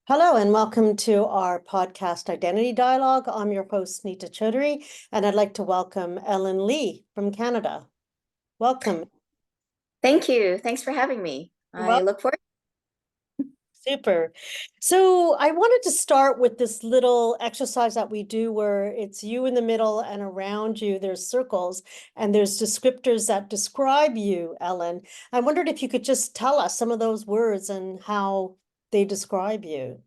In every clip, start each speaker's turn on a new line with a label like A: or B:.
A: Hello and welcome to our podcast Identity Dialogue. I'm your host, Neeta Chaudhary, and I'd like to welcome Ellen Lee from Canada. Welcome.
B: Thank you. Thanks for having me. I
A: Well,
B: look forward.
A: super. So I wanted to start with this little exercise that we do where it's you in the middle and around you, there's circles and there's descriptors that describe you, Ellen. I wondered if you could just tell us some of those words and how they describe you.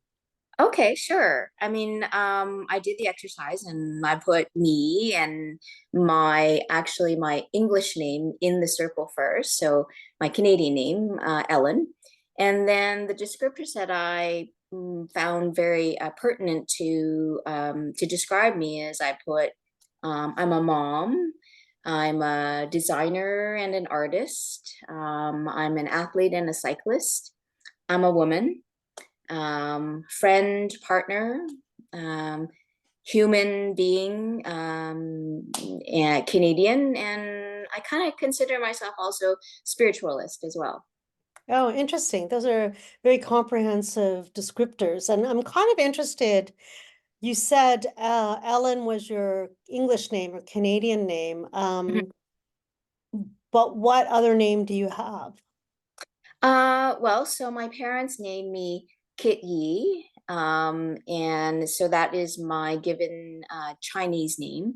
B: Okay, sure. I did the exercise and I put me and my English name in the circle first. So my Canadian name, Ellen. And then the descriptors that I found very pertinent to describe me is I put I'm a mom, I'm a designer and an artist, I'm an athlete and a cyclist, I'm a woman, friend, partner, um, human being, and Canadian, and I kind of consider myself also spiritualist as well.
A: Oh, interesting. Those are very comprehensive descriptors. And I'm kind of interested. You said Ellen was your English name or Canadian name.
B: Mhm.
A: But what other name do you have?
B: Well, so my parents named me Kit Yi, and so that is my given Chinese name.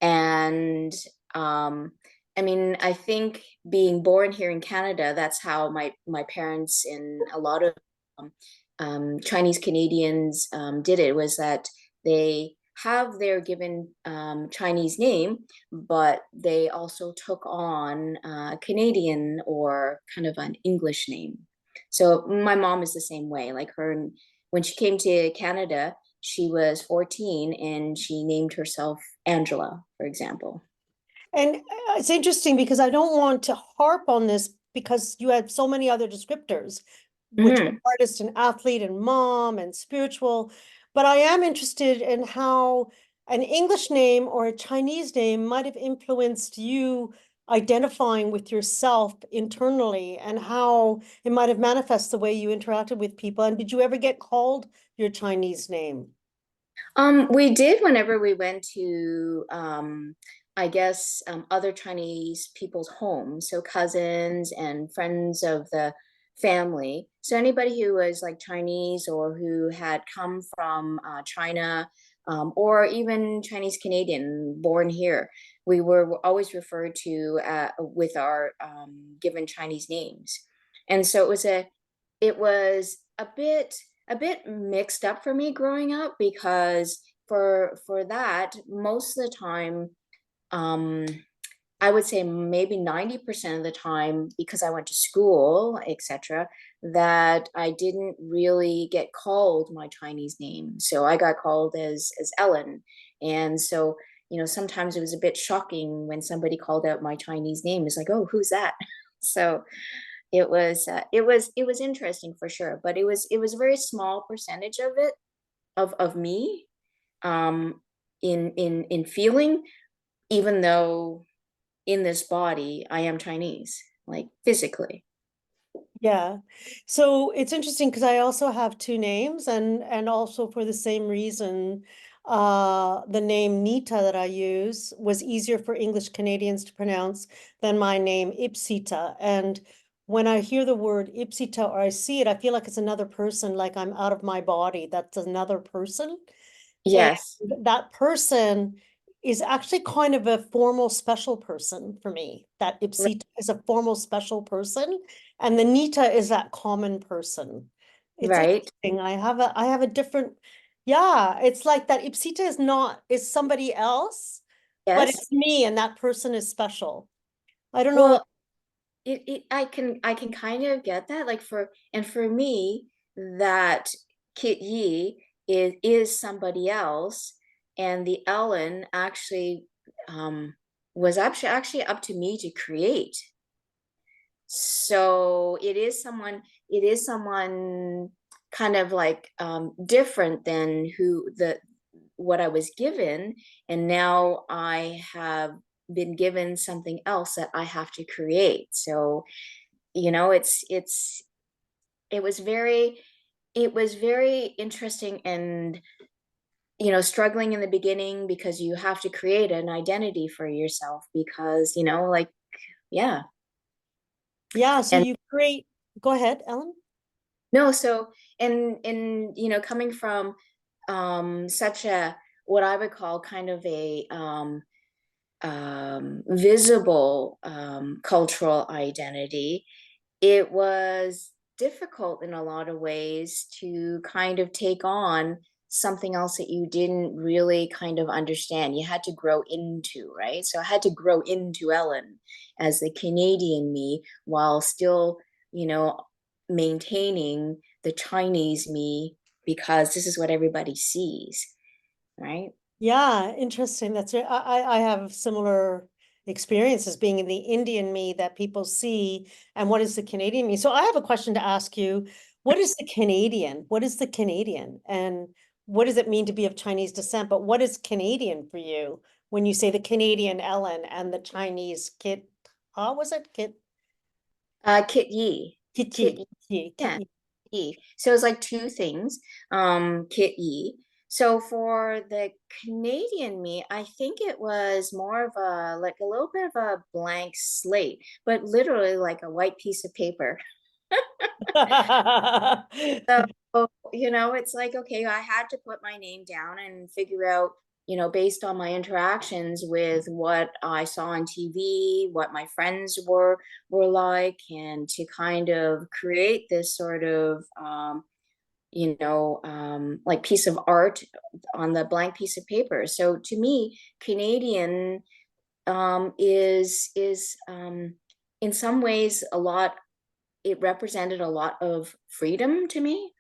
B: And um, I think being born here in Canada, that's how my parents and a lot of um, Chinese Canadians did it, was that they have their given Chinese name, but they also took on Canadian or kind of an English name. So my mom is the same way. Like her, when she came to Canada, she was 14 and she named herself Angela, for example.
A: And it's interesting because I don't want to harp on this because you had so many other descriptors, which are
B: Hmm.
A: artist and athlete and mom and spiritual. But I am interested in how an English name or a Chinese name might have influenced you identifying with yourself internally and how it might have manifested the way you interacted with people. And did you ever get called your Chinese name?
B: We did whenever we went to, I guess, other Chinese people's homes, so cousins and friends of the family. So anybody who was like Chinese or who had come from China, or even Chinese Canadian born here, we were always referred to with our given Chinese names. And so it was a bit mixed up for me growing up because for that most of the time, um I would say maybe 90% of the time, because I went to school, etc., that I didn't really get called my Chinese name. So I got called as Ellen. And so, sometimes it was a bit shocking when somebody called out my Chinese name. It's like, oh, who's that? So it was interesting for sure, but it was a very small percentage of it, of me, um in feeling, even though in this body I am Chinese, like physically.
A: Yeah. So it's interesting because I also have two names and also for the same reason, the name Nita that I use was easier for English Canadians to pronounce than my name Ipsita. And when I hear the word Ipsita or I see it, I feel like it's another person, like I'm out of my body. That's another person. And
B: Yes.
A: that person is actually kind of a formal special person for me. That
B: Right.
A: Ipsita is a formal special person, and the Nita is that common person. It's
B: Right.
A: interesting. I have a different, yeah, it's like that Ipsita is somebody else, but
B: Yes.
A: it's me and that person is special. I don't know.
B: Well, I can kind of get that, like, for me, that Kit Yi is somebody else, and the Ellen actually was actually up to me to create. So it is someone kind of like different than who the what I was given, and now I have been given something else that I have to create. So, it was very, it was very interesting and, struggling in the beginning because you have to create an identity for yourself because, like, yeah.
A: Yeah, so
B: And
A: you create, go ahead, Ellen.
B: no, so, and, coming from such a, what I would call kind of a visible cultural identity, it was difficult in a lot of ways to kind of take on something else that you didn't really kind of understand. You had to grow into, right? So I had to grow into Ellen as the Canadian me while still, you know, maintaining the Chinese me because this is what everybody sees, right?
A: Yeah, interesting. That's it. I have similar experiences being in the Indian me that people see, and what is the Canadian me? So I have a question to ask you. What is the Canadian? What is the Canadian? And what does it mean to be of Chinese descent? But what is Canadian for you when you say the Canadian Ellen and the Chinese Kit? How was it?
B: Kit Yi.
A: Kit
B: Kit
A: Yi, Kit
B: Yeah,
A: Yi.
B: E. So it's like two things, Kit E. So for the Canadian me, I think it was more of a like a little bit of a blank slate, but literally like a white piece of paper. So, it's like, okay, I had to put my name down and figure out, based on my interactions with what I saw on TV, what my friends were like, and to kind of create this sort of like piece of art on the blank piece of paper. So to me, Canadian is in some ways a lot. It represented a lot of freedom to me.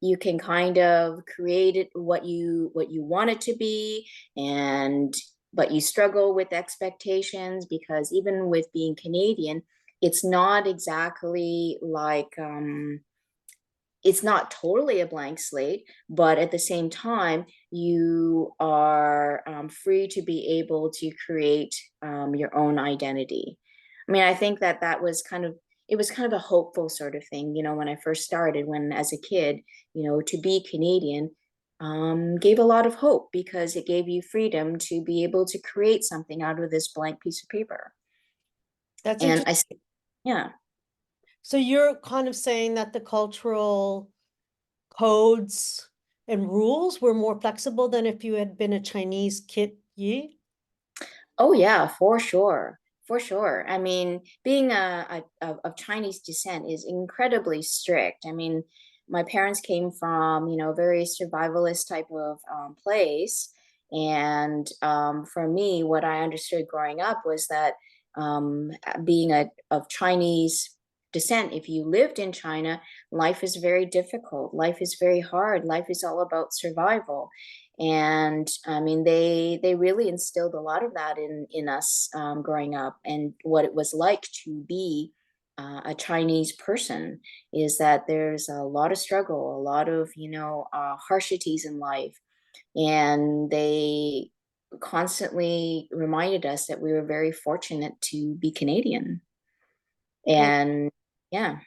B: You can kind of create it what you want it to be, and but you struggle with expectations because even with being Canadian, it's not exactly like it's not totally a blank slate, but at the same time, you are free to be able to create your own identity. I mean, I think that that was kind of it was kind of a hopeful sort of thing, when I first started, when as a kid, to be Canadian gave a lot of hope because it gave you freedom to be able to create something out of this blank piece of paper.
A: That's
B: And
A: interesting.
B: yeah.
A: So you're kind of saying that the cultural codes and rules were more flexible than if you had been a Chinese Kit Yi?
B: Oh yeah, for sure. For sure. I mean, being of Chinese descent is incredibly strict. I mean, my parents came from, very survivalist type of place. And for me, what I understood growing up was that being of Chinese descent, if you lived in China, life is very difficult. Life is very hard. Life is all about survival. And I mean, they really instilled a lot of that in us growing up, and what it was like to be a Chinese person is that there's a lot of struggle, a lot of harshities in life, and they constantly reminded us that we were very fortunate to be Canadian.
A: Oh,
B: And yeah.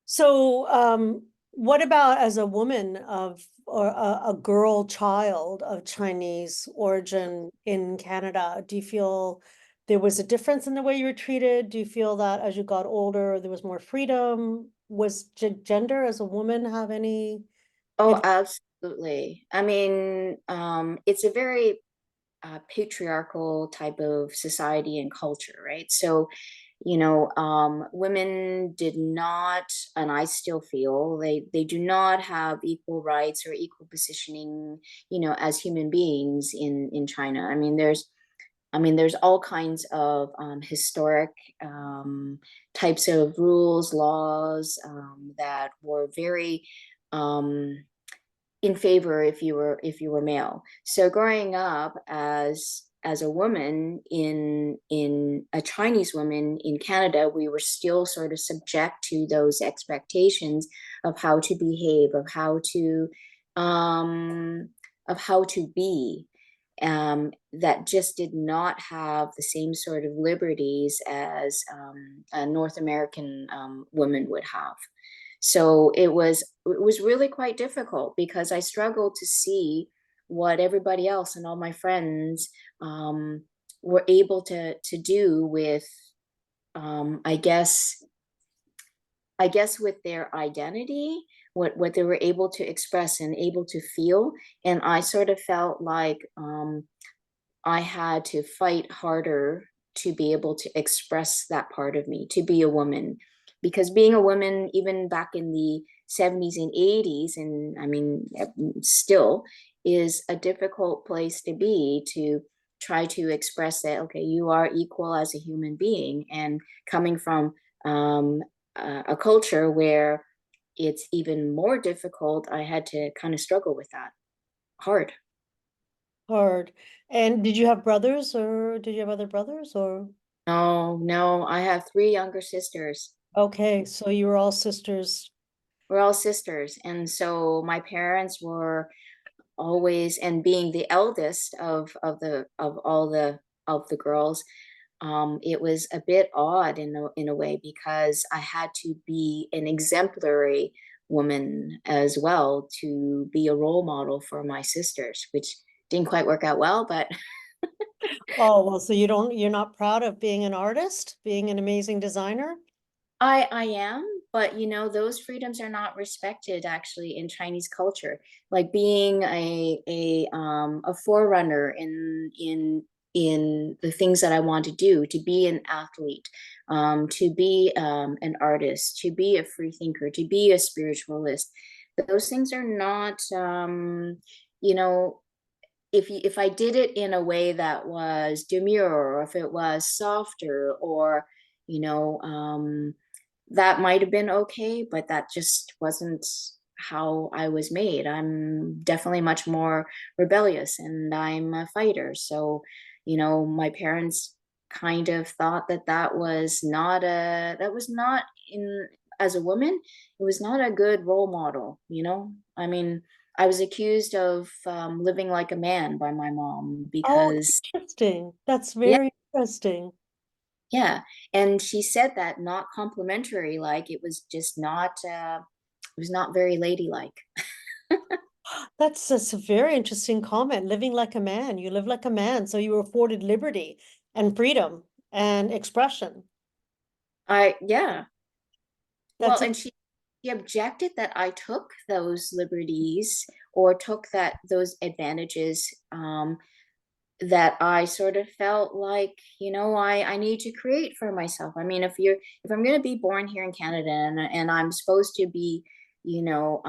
A: so what about as a woman of or a girl child of Chinese origin in Canada? Do you feel there was a difference in the way you were treated? Do you feel that as you got older, there was more freedom? Was gender as a woman have any
B: Oh,
A: advantage?
B: absolutely. I mean, it's a very patriarchal type of society and culture, right? So, women did not, and I still feel they do not have equal rights or equal positioning, as human beings in China. I mean, there's all kinds of historic types of rules, laws that were very in favor if you were male. So growing up as a woman in a Chinese woman in Canada, we were still sort of subject to those expectations of how to behave, um, of how to be. That just did not have the same sort of liberties as a North American woman would have. So it was really quite difficult because I struggled to see what everybody else and all my friends um, were able to do with I guess with their identity, what they were able to express and able to feel. And I sort of felt like I had to fight harder to be able to express that part of me, to be a woman. Because being a woman, even back in the 70s and 80s, and I mean, still is a difficult place to be, to try to express that, okay, you are equal as a human being. And coming from um, a culture where it's even more difficult, I had to kind of struggle with that hard.
A: Hard. And did you have brothers, or did you have other brothers, or?
B: No, no, I have three younger sisters.
A: Okay, so you were all sisters.
B: We're all sisters. And so my parents were always, and being the eldest of all the girls, it was a bit odd in a way because I had to be an exemplary woman as well to be a role model for my sisters, which didn't quite work out well, but
A: Oh, well, so you're not proud of being an artist, being an amazing designer?
B: I am, but you know, those freedoms are not respected actually in Chinese culture. Like being a forerunner in the things that I want to do, to be an athlete, to be an artist, to be a free thinker, to be a spiritualist. Those things are not you know, if I did it in a way that was demure, or if it was softer, or you know, that might have been okay, but that just wasn't how I was made. I'm definitely much more rebellious and I'm a fighter. So, you know, my parents kind of thought that that was not in, as a woman, it was not a good role model, you know? I mean, I was accused of living like a man by my mom
A: Oh,
B: because,
A: interesting. That's
B: yeah,
A: very interesting.
B: yeah. And she said that not complimentary, like it was just not, it was not very ladylike.
A: That's a very interesting comment. Living like a man. You live like a man, so you were afforded liberty and freedom and expression.
B: Yeah. Well,
A: That's
B: and she objected that I took those liberties or took those advantages, that I sort of felt like, you know, I need to create for myself. I mean, if I'm going to be born here in Canada and I'm supposed to be, you know,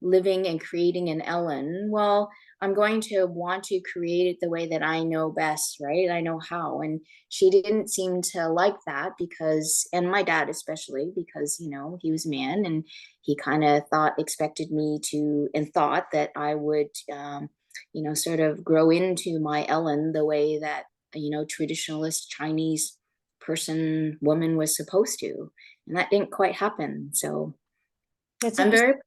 B: living and creating in Ellen, well, I'm going to want to create it the way that I know best, right? I know how. And she didn't seem to like that because, and my dad especially, because, you know, he was a man and he kind of expected me to, and thought that I would, you know, sort of grow into my Ellen the way that, you know, traditionalist Chinese woman was supposed to. And that didn't quite happen. So
A: it's
B: I'm
A: interesting.
B: very,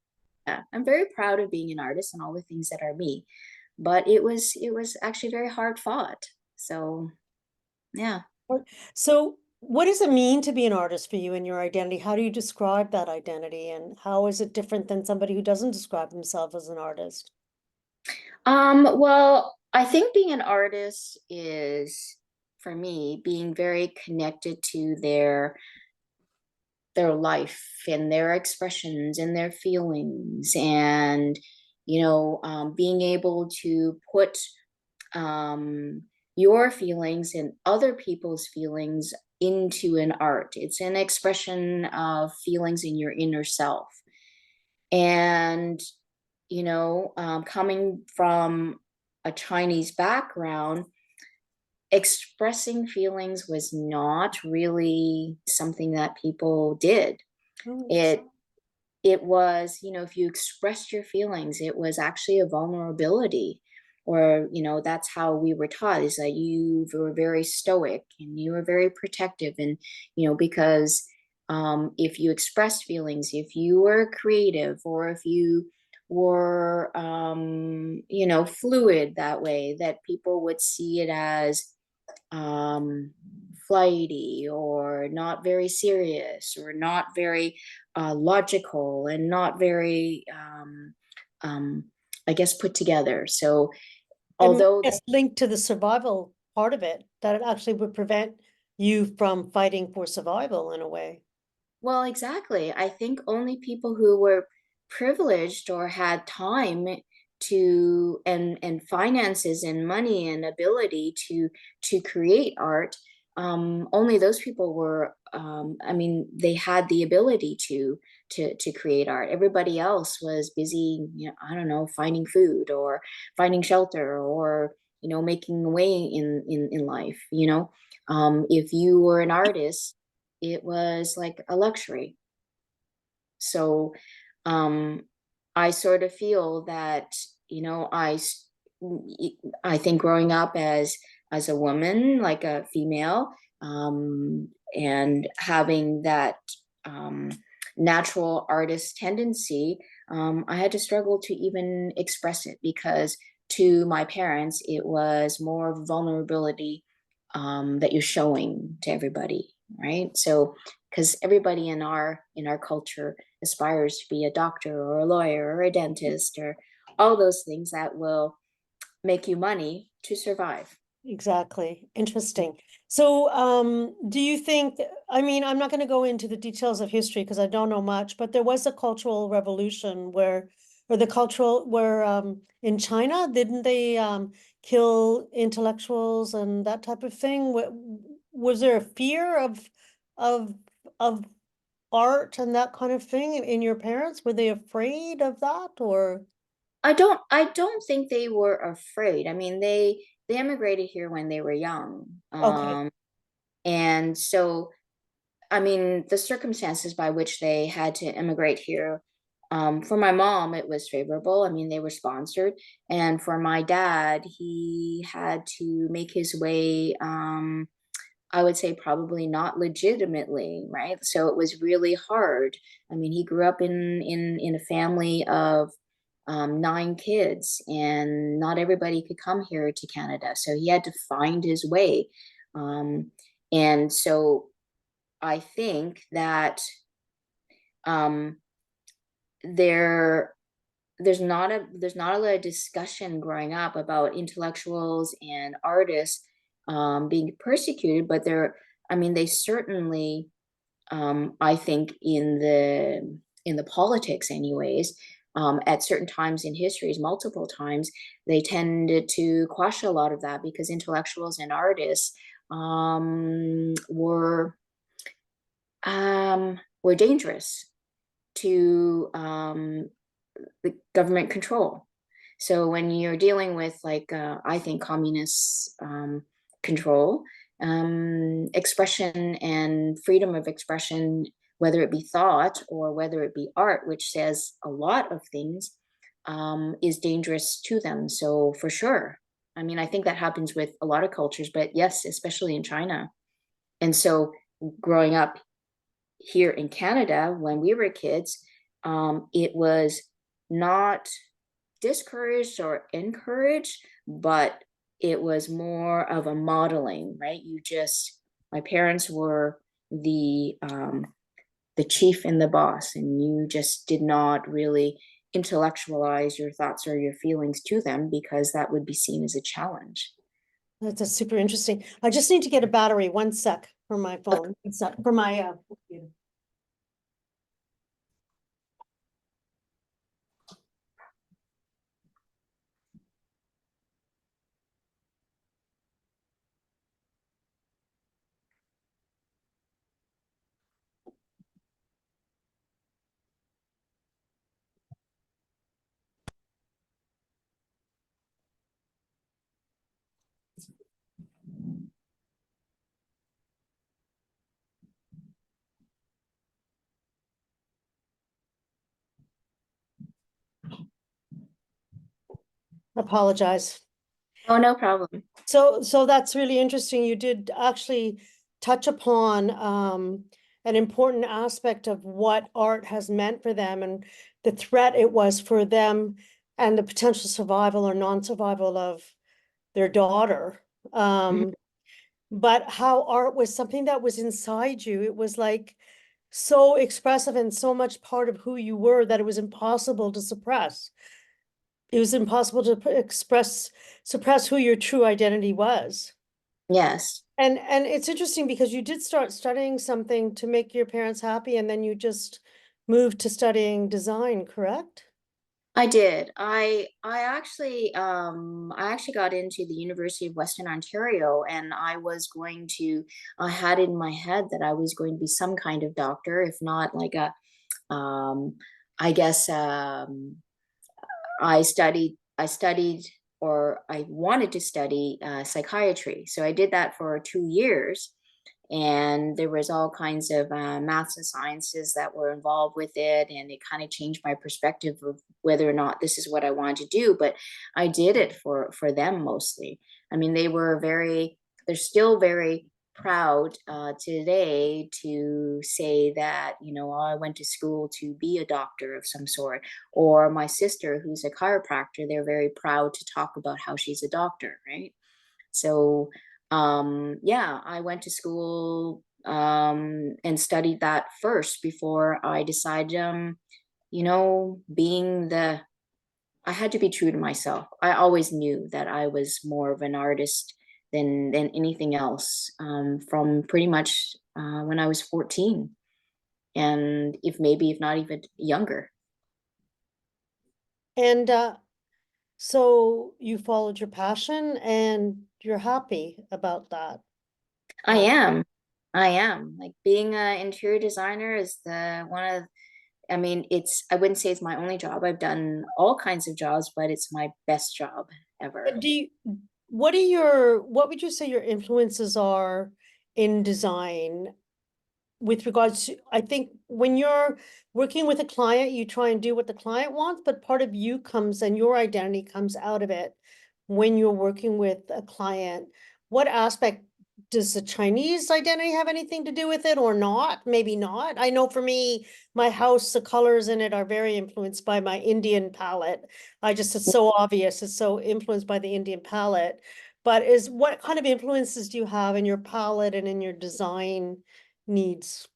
B: yeah, I'm very proud of being an artist and all the things that are me. But it was actually very hard fought. So yeah.
A: So, what does it mean to be an artist for you and your identity? How do you describe that identity, and how is it different than somebody who doesn't describe themselves as an artist?
B: Well, I think being an artist is, for me, being very connected to their life and their expressions and their feelings, and you know, being able to put um, your feelings and other people's feelings into an art. It's an expression of feelings in your inner self. And you know, coming from a Chinese background, expressing feelings was not really something that people did.
A: Oh,
B: it
A: interesting.
B: it was, you know, if you expressed your feelings, it was actually a vulnerability. Or, you know, that's how we were taught, is that you were very stoic and you were very protective. And, you know, because if you expressed feelings, if you were creative, or if you were, you know, fluid that way, that people would see it as um, flighty or not very serious or not very logical and not very, um, I guess, put together. So
A: And
B: although,
A: it's linked to the survival part of it, that it actually would prevent you from fighting for survival in a way.
B: well, exactly. I think only people who were privileged or had time to and finances and money and ability to create art, only those people were, I mean, they had the ability to create art. Everybody else was busy, you know, I don't know, finding food or finding shelter or, you know, making a way in life, you know. If you were an artist, it was like a luxury. So um, I sort of feel that, you know, I think growing up as a woman, like a female, and having that um, natural artist tendency, I had to struggle to even express it because to my parents, it was more vulnerability that you're showing to everybody, right? So because everybody in our culture aspires to be a doctor or a lawyer or a dentist or all those things that will make you money to survive.
A: Exactly. Interesting. So, do you think, I mean, I'm not going to go into the details of history because I don't know much, but there was a cultural revolution where, or the cultural, where, in China, didn't they, kill intellectuals and that type of thing? Was there a fear of, of art and that kind of thing in your parents? Were they afraid of that or?
B: I don't think they were afraid. I mean, they immigrated here when they were young.
A: Okay.
B: And so I mean, the circumstances by which they had to immigrate here, for my mom, it was favorable. I mean, they were sponsored. And for my dad, he had to make his way, I would say probably not legitimately, right? So it was really hard. I mean, he grew up in a family of 9 kids, and not everybody could come here to Canada. So he had to find his way. Um, and so I think that um, there there's not a lot of discussion growing up about intellectuals and artists being persecuted, but I mean, they certainly, I think, in the politics, anyways. At certain times in histories, multiple times, they tended to quash a lot of that because intellectuals and artists were dangerous to the government control. So when you're dealing with, like, I think, communist control, expression and freedom of expression, whether it be thought or whether it be art, which says a lot of things, is dangerous to them. So for sure, I mean, I think that happens with a lot of cultures, but yes, especially in China. And so growing up here in Canada when we were kids, it was not discouraged or encouraged, but it was more of a modeling, right? My parents were the chief and the boss, and you just did not really intellectualize your thoughts or your feelings to them because that would be seen as a challenge.
A: That's super interesting. I just need to get a battery. One sec for my phone. One sec for my computer. Apologize.
B: Oh, no problem.
A: So that's really interesting. You did actually touch upon an important aspect of what art has meant for them and the threat it was for them and the potential survival or non-survival of their daughter.
B: Mhm.
A: Um, but how art was something that was inside you. It was like so expressive and so much part of who you were that it was impossible to suppress. It was impossible to suppress who your true identity was.
B: Yes.
A: And it's interesting because you did start studying something to make your parents happy, and then you just moved to studying design, correct?
B: I did. I actually got into the University of Western Ontario, and I had it in my head that I was going to be some kind of doctor, if not like a um I guess I studied or I wanted to study psychiatry. So I did that for 2 years, and there was all kinds of maths and sciences that were involved with it, and it kind of changed my perspective of whether or not this is what I wanted to do. But I did it for them mostly. I mean, they're still very proud today to say that, oh, I went to school to be a doctor of some sort. Or my sister, who's a chiropractor, they're very proud to talk about how she's a doctor, right? So, yeah, I went to school and studied that first before I decided, being I had to be true to myself. I always knew that I was more of an artist than anything else, from pretty much when I was 14, and if not even younger.
A: And so you followed your passion and you're happy about that.
B: I
A: Uh,
B: am. I am. Like being an interior designer is the one of I mean, I wouldn't say it's my only job. I've done all kinds of jobs, but it's my best job ever.
A: do you, what would you say your influences are in design with regards to, I think when you're working with a client, you try and do what the client wants, but part of you comes and your identity comes out of it when you're working with a client. What aspect does the Chinese identity have anything to do with it or not? Maybe not. I know for me, my house, the colors in it are very influenced by my Indian palette. It's so obvious. It's so influenced by the Indian palette. But what kind of influences do you have in your palette and in your design needs?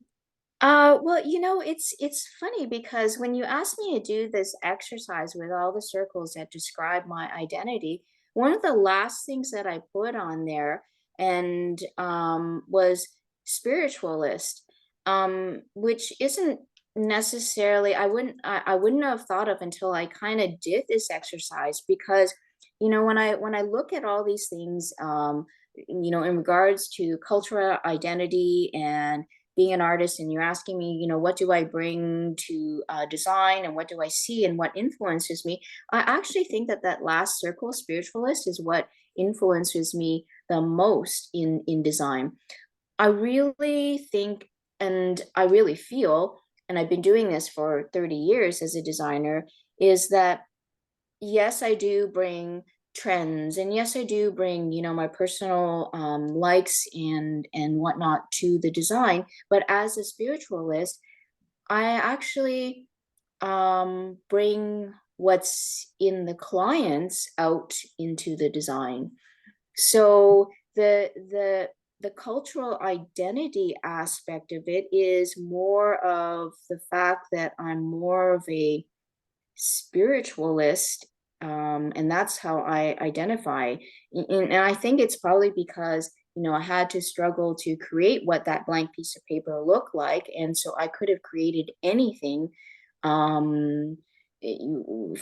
B: Well, it's funny because when you asked me to do this exercise with all the circles that describe my identity, one of the last things that I put on there and was spiritualist, which isn't necessarily I wouldn't have thought of until I kind of did this exercise because when I look at all these things, in regards to cultural identity and being an artist, and you're asking me, what do I bring to design, and what do I see and what influences me, I actually think that that last circle, spiritualist, is what influences me the most in design. I really think, and I really feel, and I've been doing this for 30 years as a designer, is that yes, I do bring trends, and yes, I do bring, my personal likes and whatnot to the design. But as a spiritualist, I actually bring what's in the clients out into the design. So the cultural identity aspect of it is more of the fact that I'm more of a spiritualist, and that's how I identify. And I think it's probably because I had to struggle to create what that blank piece of paper looked like, and so I could have created anything um,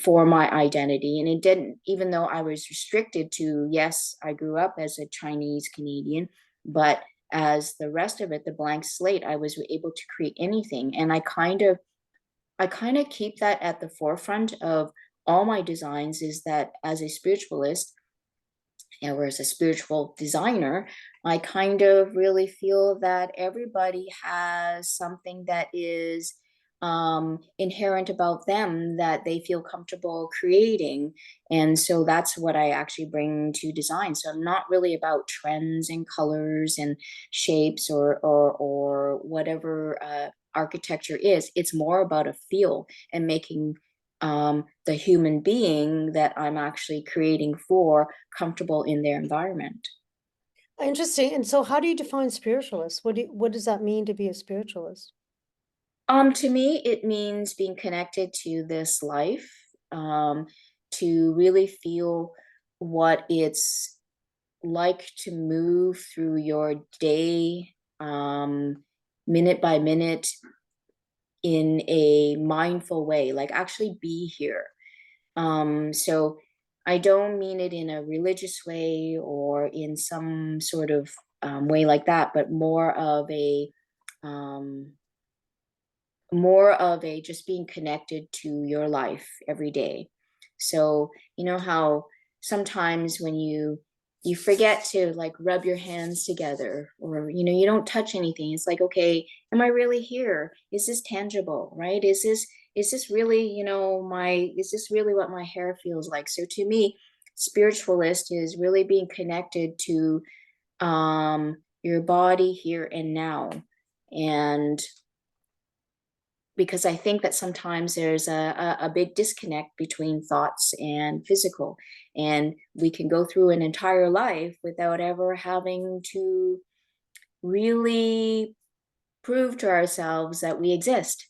B: for my identity, and it didn't. Even though I was restricted to, yes, I grew up as a Chinese Canadian, but as the rest of it, the blank slate, I was able to create anything, and I kind of keep that at the forefront of all my designs, is that as a spiritualist, or as a spiritual designer, I kind of really feel that everybody has something that is inherent about them that they feel comfortable creating. And so that's what I actually bring to design. So I'm not really about trends and colors and shapes or whatever architecture is. It's more about a feel and making the human being that I'm actually creating for comfortable in their environment.
A: Interesting. And so how do you define spiritualist? What does that mean to be a spiritualist?
B: To me, it means being connected to this life, um, to really feel what it's like to move through your day, minute by minute, in a mindful way, like actually be here. So I don't mean it in a religious way or in some sort of way like that, but um, more of a just being connected to your life every day. So you know how sometimes when you forget to like rub your hands together, or you don't touch anything, it's like, okay, am I really here? Is this tangible, right? Is this really, my is this really what my hair feels like? So to me, spiritualist is really being connected to your body here and now. And because I think that sometimes there's a big disconnect between thoughts and physical. And we can go through an entire life without ever having to really prove to ourselves that we exist.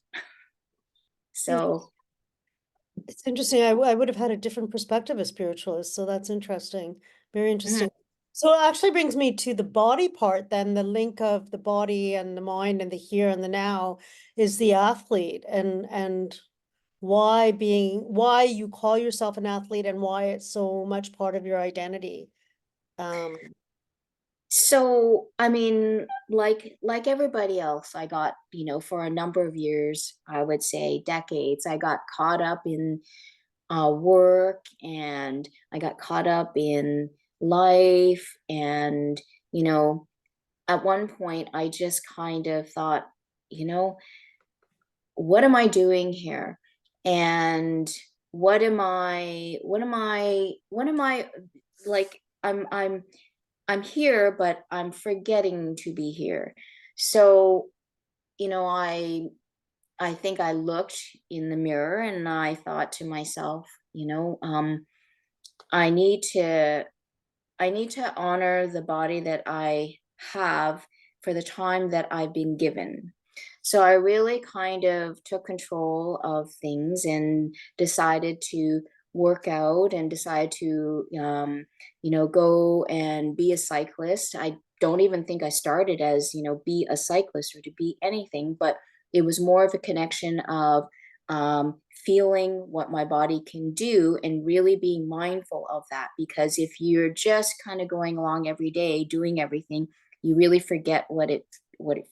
B: So,
A: It's interesting. I would have had a different perspective as spiritualist, so that's interesting. Very
B: mhm.
A: interesting. So it actually brings me to the body part, then the link of the body and the mind and the here and the now is the athlete and why you call yourself an athlete and why it's so much part of your identity. Um,
B: So, I mean, like everybody else, I got, for a number of years, I would say decades, I got caught up in work, and I got caught up in life. And, you know, at one point, I just kind of thought, you know, what am I doing here? And what am I like? I'm here, but I'm forgetting to be here. So, you know, I think I looked in the mirror and I thought to myself, I need to I need to honor the body that I have for the time that I've been given. So I really kind of took control of things and decided to work out and decide to, go and be a cyclist. I don't even think I started as, be a cyclist or to be anything, but it was more of a connection of feeling what my body can do and really being mindful of that. Because if you're just kind of going along every day doing everything, you really forget what it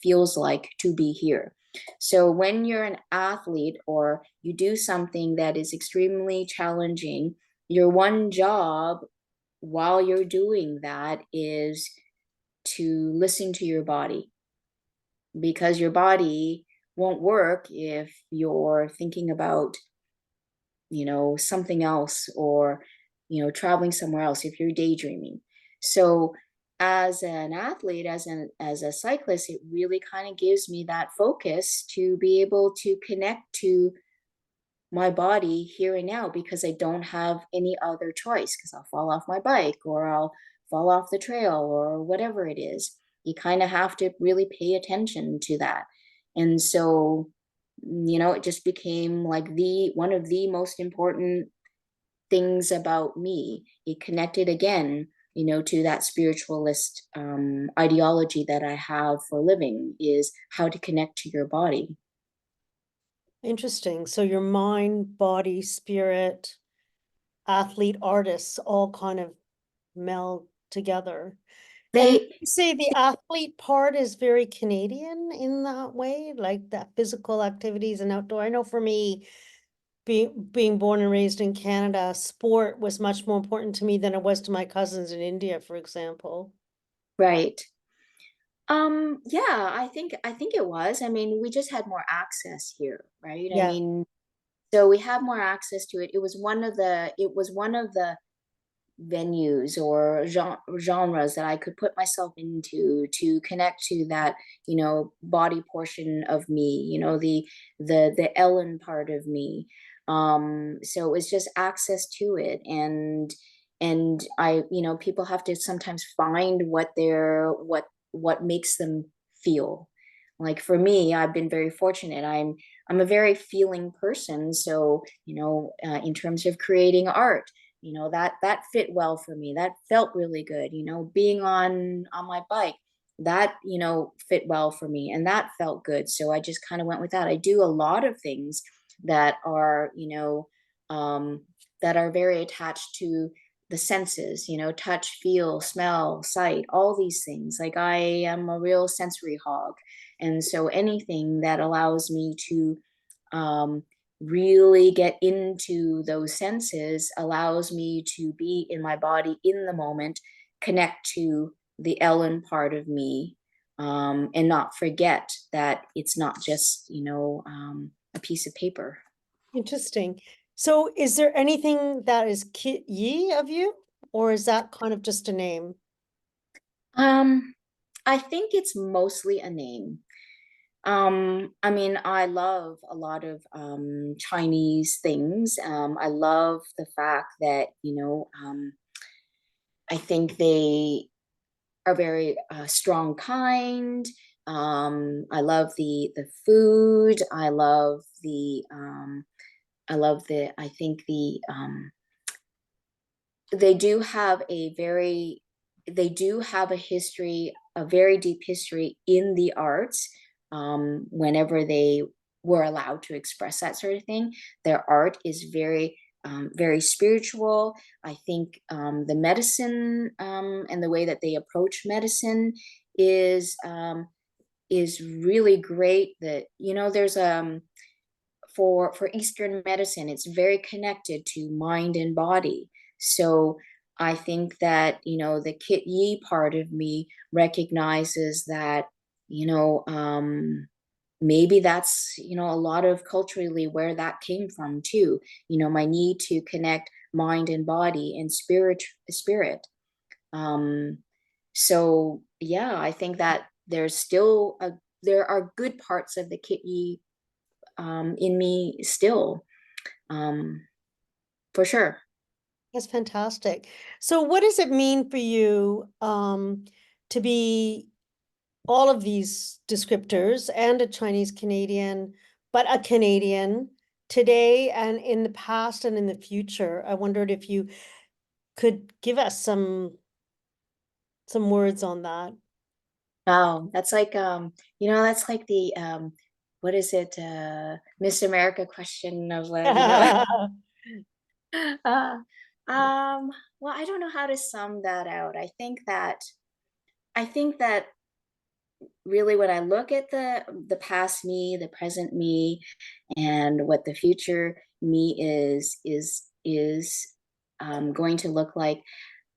B: feels like to be here. So when you're an athlete or you do something that is extremely challenging, your one job while you're doing that is to listen to your body, because your body won't work if you're thinking about, something else, or, traveling somewhere else, if you're daydreaming. So as an athlete, as a cyclist, it really kind of gives me that focus to be able to connect to my body here and now, because I don't have any other choice, because I'll fall off my bike or I'll fall off the trail or whatever it is. You kind of have to really pay attention to that. And so, it just became like the one of the most important things about me. It connected again, to that spiritualist ideology that I have for living, is how to connect to your body.
A: Interesting. So your mind, body, spirit, athlete, artists all kind of meld together. And would
B: They
A: you say the athlete part is very Canadian in that way, like that physical activities and outdoor? I know for me, being born and raised in Canada, sport was much more important to me than it was to my cousins in India, for example.
B: Right. Yeah, I think it was. I mean, we just had more access here, right? I
A: Yeah.
B: mean, so we have more access to it. It was one of the venues or genres that I could put myself into to connect to that, body portion of me, the Ellen part of me. So it was just access to it. And and people have to sometimes find what makes them feel. Like for me, I've been very fortunate. I'm a very feeling person, so in terms of creating art, that fit well for me. That felt really good. Being on my bike, that fit well for me, and that felt good. So I just kind of went with that. I do a lot of things that are um, that are very attached to the senses, touch, feel, smell, sight, all these things. Like I am a real sensory hog. And so anything that allows me to um, really get into those senses allows me to be in my body in the moment, connect to the Ellen part of me, and not forget that it's not just, a piece of paper.
A: Interesting. So is there anything that is Kit Yi of you, or is that kind of just a name?
B: Um, I think it's mostly a name. I mean, I love a lot of Chinese things. I love the fact that, I think they are very strong, kind. I love the food. I think they do have they do have a history, a very deep history in the arts. Whenever they were allowed to express that sort of thing, their art is very spiritual. I think the medicine, and the way that they approach medicine is um, is really great. That there's for Eastern medicine, it's very connected to mind and body. So I think that, the Kit Yi part of me recognizes that, you know, um, maybe that's, a lot of culturally where that came from too. My need to connect mind and body and spirit. Um, so yeah, I think that there are good parts of the Kit Yi in me still, um, for sure.
A: That's fantastic. So what does it mean for you to be all of these descriptors and a Chinese Canadian, but a Canadian today and in the past and in the future? I wondered if you could give us some words on that.
B: Wow, that's like the what is it, Miss America question of uh, well, I don't know how to sum that out. I think that really when I look at the past me, the present me, and what the future me is going to look like,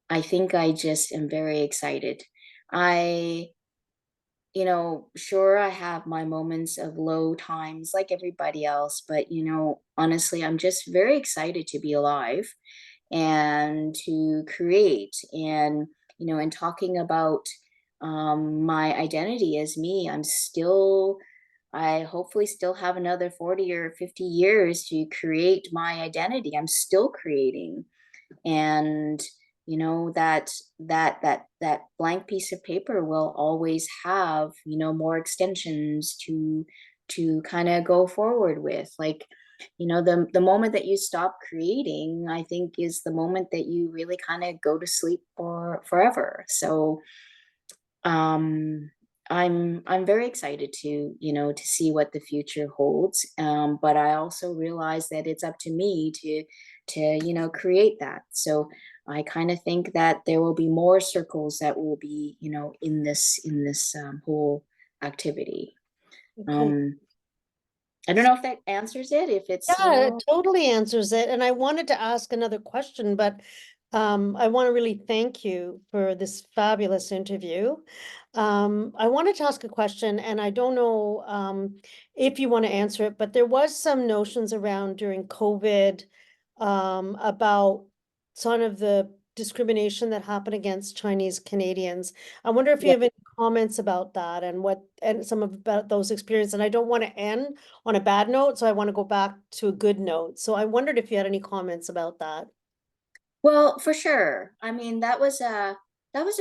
B: I think I just am very excited. I, sure, I have my moments of low times like everybody else, but, honestly, I'm just very excited to be alive and to create and talking about my identity as me. I hopefully still have another 40 or 50 years to create my identity. I'm still creating, and that blank piece of paper will always have more extensions to kind of go forward with. Like, the moment that you stop creating, I think, is the moment that you really kind of go to sleep for forever. So um I'm very excited to see what the future holds, but I also realize that it's up to me to create that. So I kind of think that there will be more circles that will be in this whole activity.
A: Okay.
B: um I don't know if that answers it, if it's
A: Yeah, it totally answers it. And I wanted to ask another question, but I want to really thank you for this fabulous interview. I wanted to ask a question, and I don't know if you want to answer it, but there was some notions around during COVID about some of the discrimination that happened against Chinese Canadians. I wonder if you
B: Yeah.
A: have any comments about that and what and some of about those experiences. And I don't want to end on a bad note, so I want to go back to a good note. So I wondered if you had any comments about that.
B: Well, for sure. I mean, that was a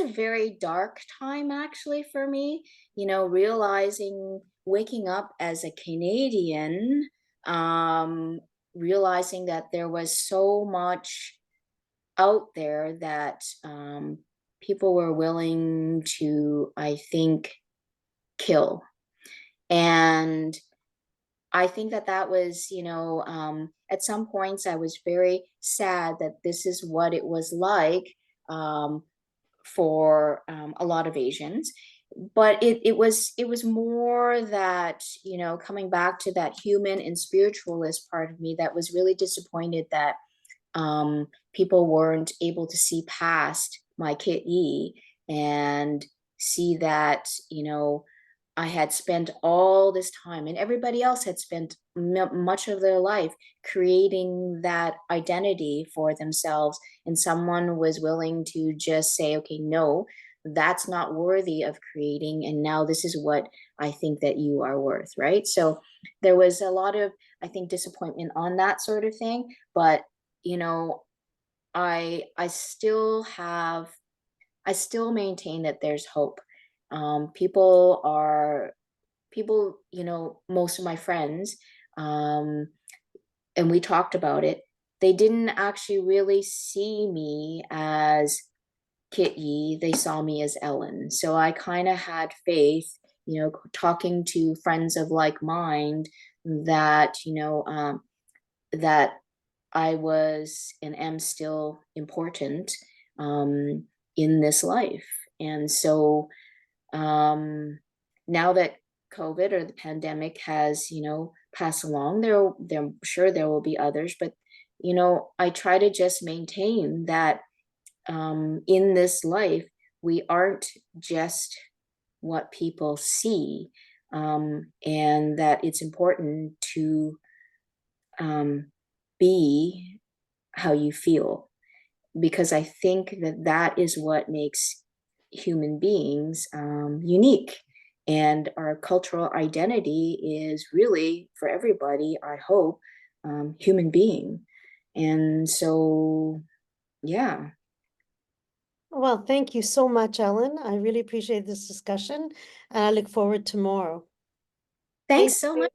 B: very dark time actually for me, you know, realizing waking up as a Canadian, um, realizing that there was so much out there that people were willing to, I think, kill. And I think that that was, you know, at some points I was very sad that this is what it was like um, for a lot of Asians. But it was more that, you know, coming back to that human and spiritualist part of me that was really disappointed that people weren't able to see past my Kit Yi and see that, you know, I had spent all this time and everybody else had spent much of their life creating that identity for themselves. And someone was willing to just say, okay, no, that's not worthy of creating. And now this is what I think that you are worth. Right. So there was a lot of, I think, disappointment on that sort of thing. But you know, I still have I still maintain that there's hope. People are people, you know, most of my friends, um, and we talked about it. They didn't actually really see me as Kit Yi. They saw me as Ellen. So I kind of had faith, you know, talking to friends of like mind that, that I was and am still important um, in this life. And so um, now that COVID or the pandemic has, you know, passed along, I'm sure there will be others, but you know, I try to just maintain that in this life, we aren't just what people see, and that it's important to um, be how you feel because I think that that is what makes human beings unique. And our cultural identity is really, for everybody, I hope, human being. And so, yeah.
A: Well, thank you so much, Ellen. I really appreciate this discussion, and I look forward to more. Thank
B: Thanks so
A: you.
B: much.